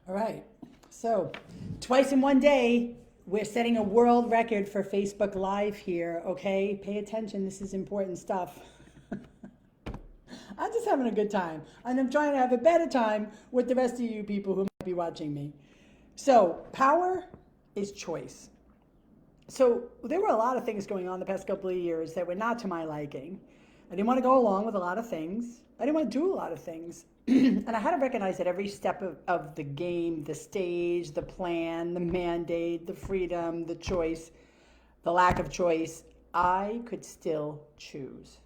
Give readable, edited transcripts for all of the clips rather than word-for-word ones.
All right. So, twice in one day, we're setting a world record for Facebook Live here, okay? Pay attention. This is important stuff. I'm just having a good time. And I'm trying to have a better time with the rest of you people who might be watching me. So, power is choice. So, there were a lot of things going on the past couple of years that were not to my liking. I didn't want to go along with a lot of things. I didn't want to do a lot of things. And I had to recognize that every step of the game, the stage, the plan, the mandate, the freedom, the choice, the lack of choice, I could still choose.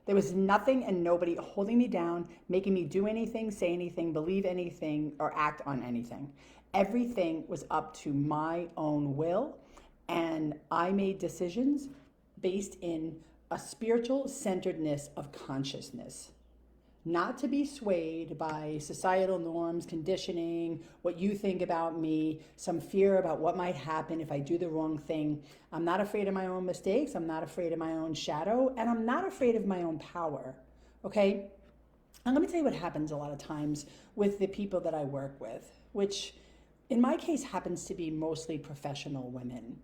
There was nothing and nobody holding me down, making me do anything, say anything, believe anything, or act on anything. Everything was up to my own will, and I made decisions based in a spiritual centeredness of consciousness, not to be swayed by societal norms, conditioning, what you think about me, some fear about what might happen if I do the wrong thing. I'm not afraid of my own mistakes. I'm not afraid of my own shadow, and I'm not afraid of my own power. Okay? And let me tell you what happens a lot of times with the people that I work with, which in my case happens to be mostly professional women.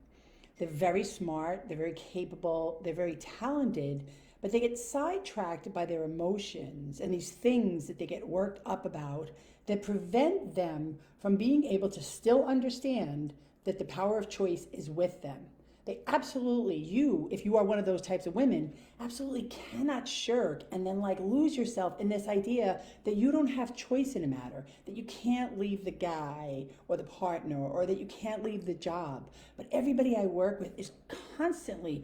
They're very smart, they're very capable, they're very talented, but they get sidetracked by their emotions and these things that they get worked up about that prevent them from being able to still understand that the power of choice is with them. They absolutely, if you are one of those types of women, absolutely cannot shirk and then like lose yourself in this idea that you don't have choice in a matter, that you can't leave the guy or the partner, or that you can't leave the job. But everybody I work with is constantly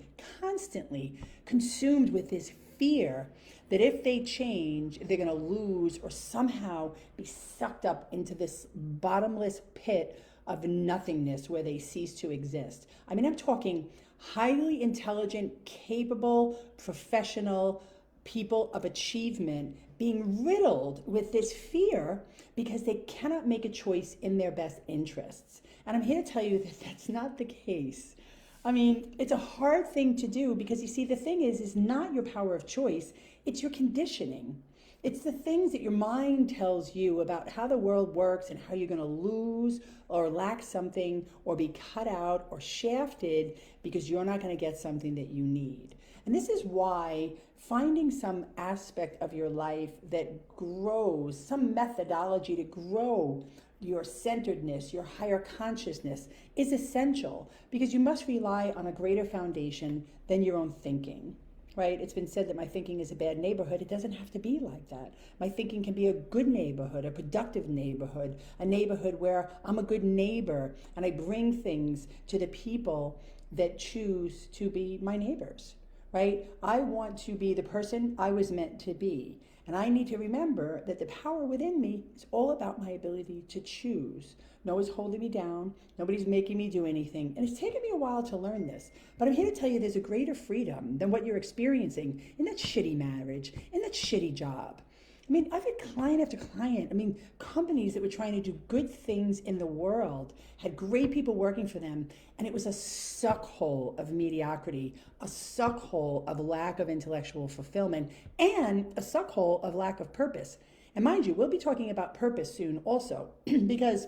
consumed with this fear that if they change, they're going to lose or somehow be sucked up into this bottomless pit of nothingness where they cease to exist. I mean, I'm talking highly intelligent, capable, professional people of achievement being riddled with this fear because they cannot make a choice in their best interests. And I'm here to tell you that that's not the case. I mean, it's a hard thing to do because you see, the thing is not your power of choice, it's your conditioning. It's the things that your mind tells you about how the world works and how you're going to lose or lack something or be cut out or shafted because you're not going to get something that you need. And this is why finding some aspect of your life that grows, some methodology to grow your centeredness, your higher consciousness is essential, because you must rely on a greater foundation than your own thinking. Right? It's been said that my thinking is a bad neighborhood. It doesn't have to be like that. My thinking can be a good neighborhood, a productive neighborhood, a neighborhood where I'm a good neighbor and I bring things to the people that choose to be my neighbors. Right? I want to be the person I was meant to be. And I need to remember that the power within me is all about my ability to choose. No one's holding me down. Nobody's making me do anything. And it's taken me a while to learn this. But I'm here to tell you there's a greater freedom than what you're experiencing in that shitty marriage, in that shitty job. I mean, I've had client after client. I mean, companies that were trying to do good things in the world had great people working for them, and it was a suck hole of mediocrity, a suck hole of lack of intellectual fulfillment, and a suck hole of lack of purpose. And mind you, we'll be talking about purpose soon also, because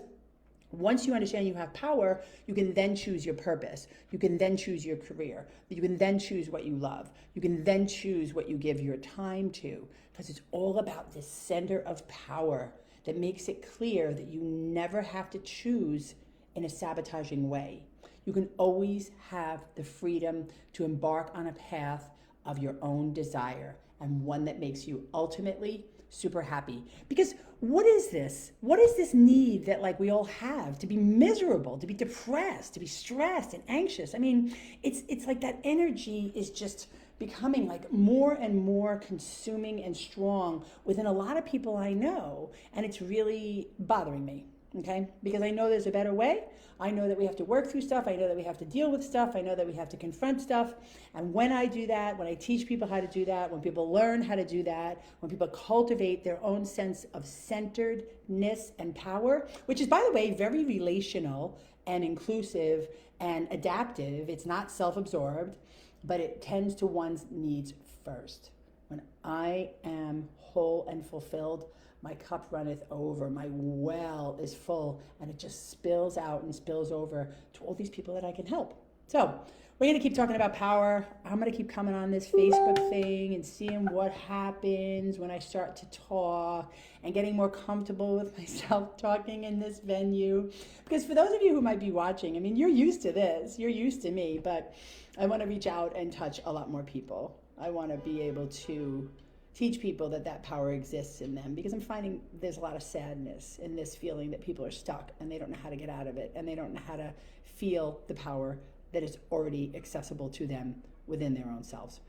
once you understand you have power, you can then choose your purpose. You can then choose your career. You can then choose what you love. You can then choose what you give your time to, because it's all about this center of power that makes it clear that you never have to choose in a sabotaging way. You can always have the freedom to embark on a path of your own desire, and one that makes you ultimately super happy. Because what is this? What is this need that like we all have to be miserable, to be depressed, to be stressed and anxious? I mean, it's like that energy is just becoming like more and more consuming and strong within a lot of people I know, and it's really bothering me. Okay, because I know there's a better way. I know that we have to work through stuff. I know that we have to deal with stuff. I know that we have to confront stuff. And when I do that, when I teach people how to do that, when people learn how to do that, when people cultivate their own sense of centeredness and power, which is, by the way, very relational and inclusive and adaptive. It's not self-absorbed, but it tends to one's needs first. When I am whole and fulfilled, my cup runneth over, my well is full, and it just spills out and spills over to all these people that I can help. So we're going to keep talking about power. I'm going to keep coming on this Facebook thing and seeing what happens when I start to talk and getting more comfortable with myself talking in this venue. Because for those of you who might be watching, I mean, you're used to this, you're used to me, but I want to reach out and touch a lot more people. I want to be able to teach people that power exists in them, because I'm finding there's a lot of sadness in this feeling that people are stuck and they don't know how to get out of it, and they don't know how to feel the power that is already accessible to them within their own selves.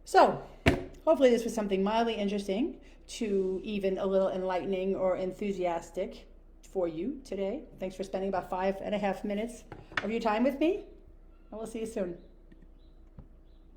So hopefully this was something mildly interesting to even a little enlightening or enthusiastic for you today. Thanks for spending about 5.5 minutes of your time with me, and we'll see you soon.